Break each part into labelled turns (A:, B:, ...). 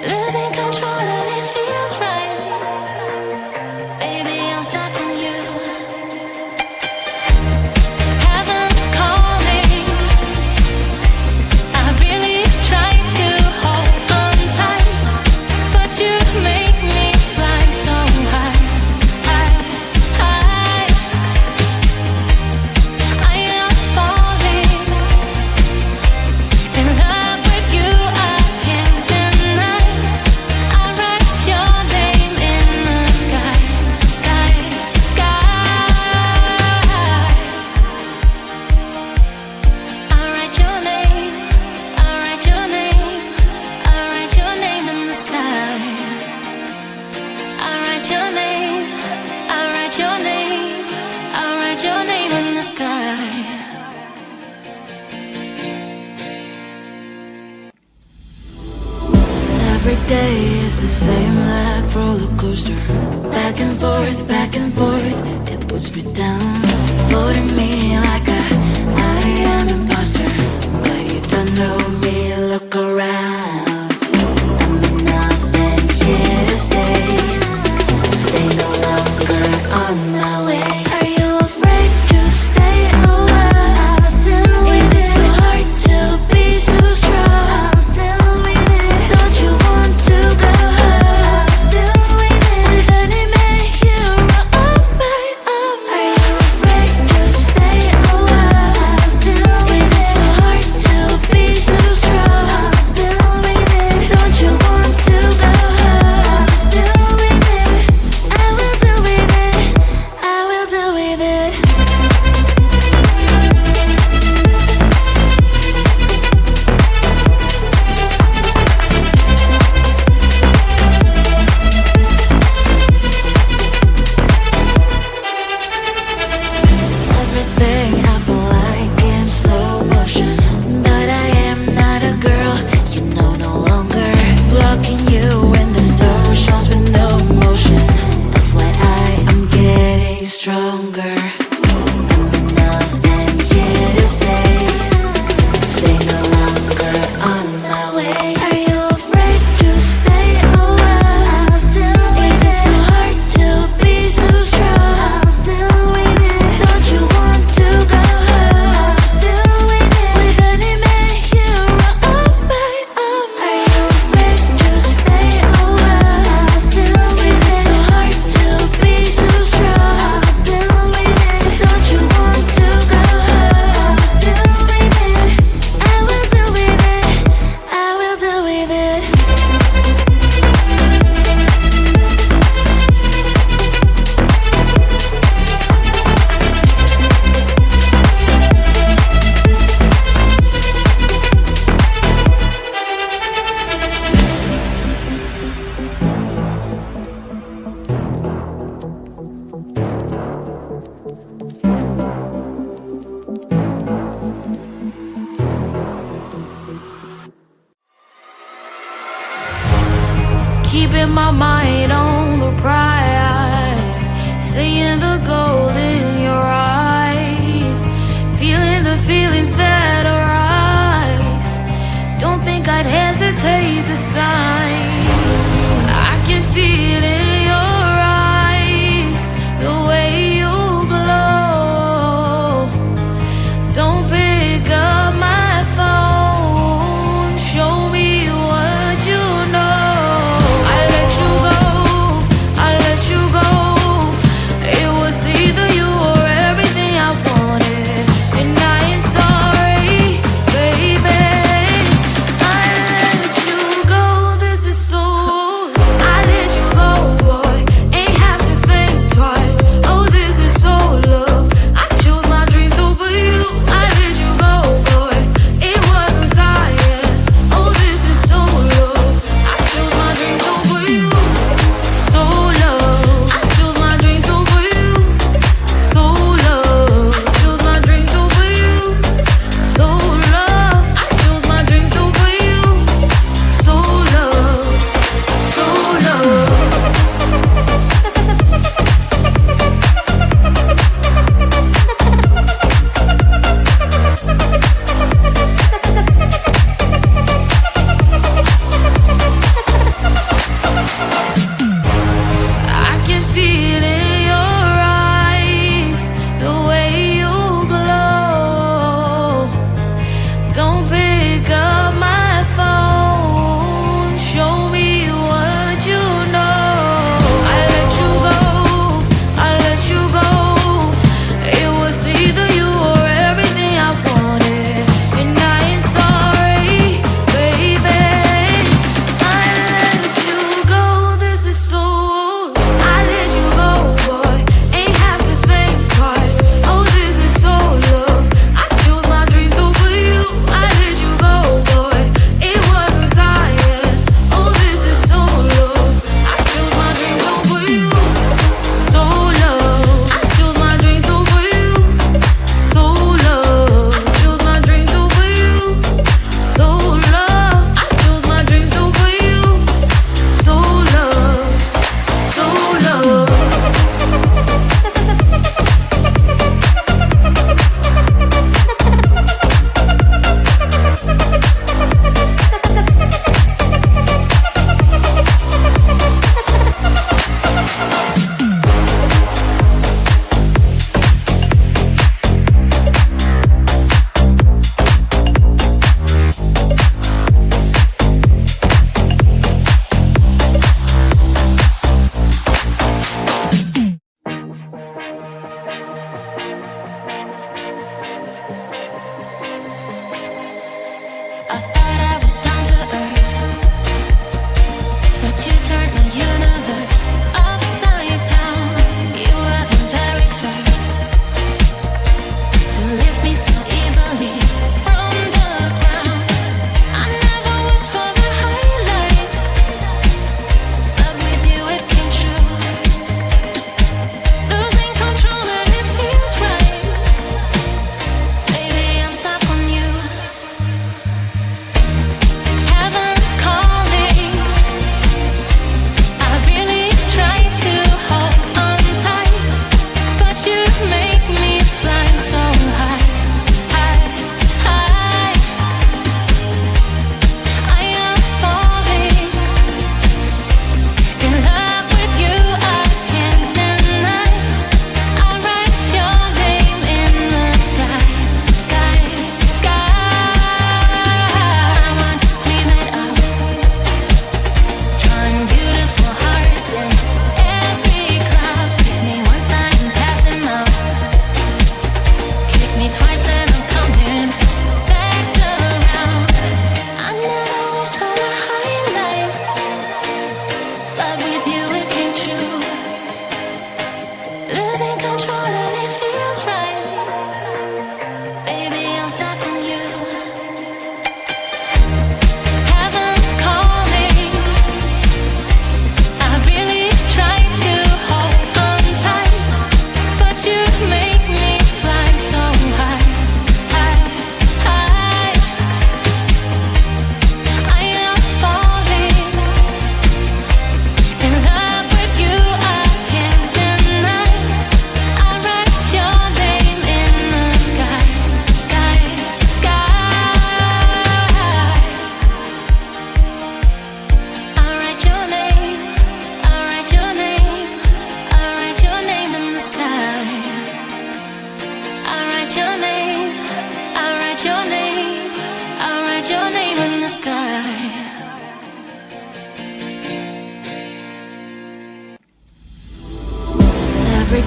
A: Losing control and it feels right. Baby, I'm stuck on you. Heaven's calling. I really try to hold on tight, but you make me fly so high, high, high. I am falling in love with you. I can't deny. I write your name in the sky, sky, sky. I write your name. I write your name. I write your name in the sky. I write your name. I write your name. I write your name in the sky. Every day is the same like roller coaster. Back and forth, it puts me down. Floating me like I am imposter. But you don't know me, look around. I'm nothing here to say. Stay no longer on my way. Are you afraid to stay a while? Is it so hard to be so strong? Don't you want to go home? With any man hero of my own. Are you afraid to stay a while? Is it so hard to be so strong? Don't you want to go home? I will do with it. I will do with it. Everything I feel like in slow motion, but I am not a girl, you know, no longer. Blocking you in the socials with no motion. FYI, I'm getting stronger. I'm nothing here to say. Stay no longer on my way. Are you afraid to stay a while? Is it so hard to be so strong? Don't you want to go home? With any man hero of my own. Are you afraid to stay a while? Is it so hard to be so strong? Don't you want to go home? I will do with it. I will do with it. Keeping my mind on the prize, seeing the gold in your eyes, feeling the feelings that arise. Don't think I'd hesitate to sign. I can see it in your eyes, the way you glow. Don't pick up my phone, show me what you know. I let you go. It was either you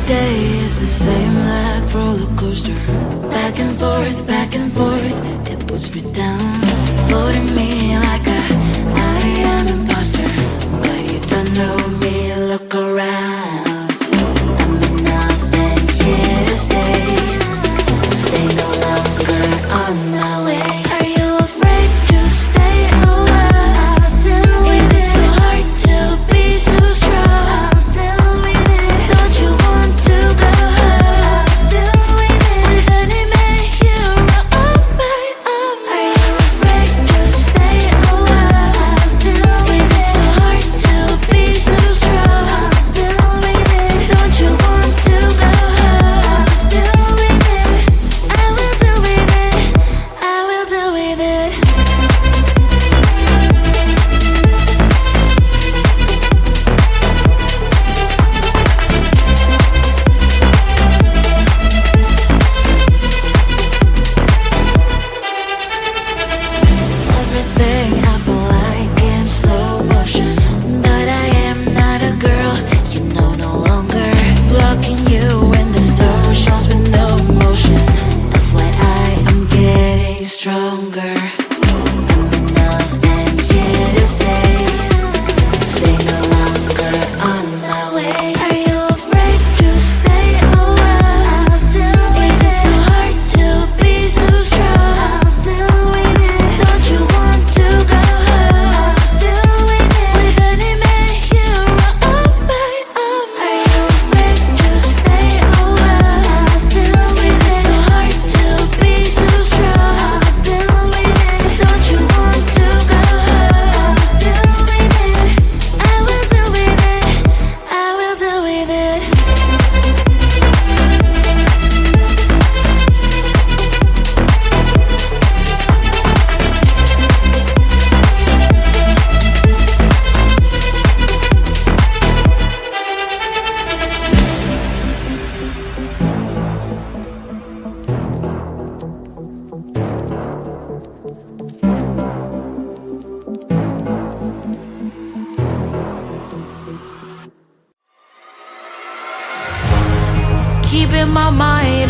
A: day is the same like roller coaster. Back and forth, it puts me down, floating me like I am imposter. But you don't know me, look around. I'm nothing here to say. Stay no longer on my way. Are you afraid to stay a while? Is it so hard to be so strong? Don't you want to go home with any man hero of my own? Are you afraid to stay a while? Is it so hard to be so strong? Don't you want to go home? I will do with it. I will do with it. Everything I feel like in slow motion, but I am not a girl, you know, no longer blocking you in the socials with no emotion. FYI, I'm getting stronger. I'm nothing here to say. Stay no longer on my way. Are you afraid to stay a while? Is it so hard to be so strong? Don't you want to go home with any man hero of my own? Are you afraid to stay a while? Is it so hard to be so strong? Don't you want to go home? I will do with it. I will do with it. Keeping my mind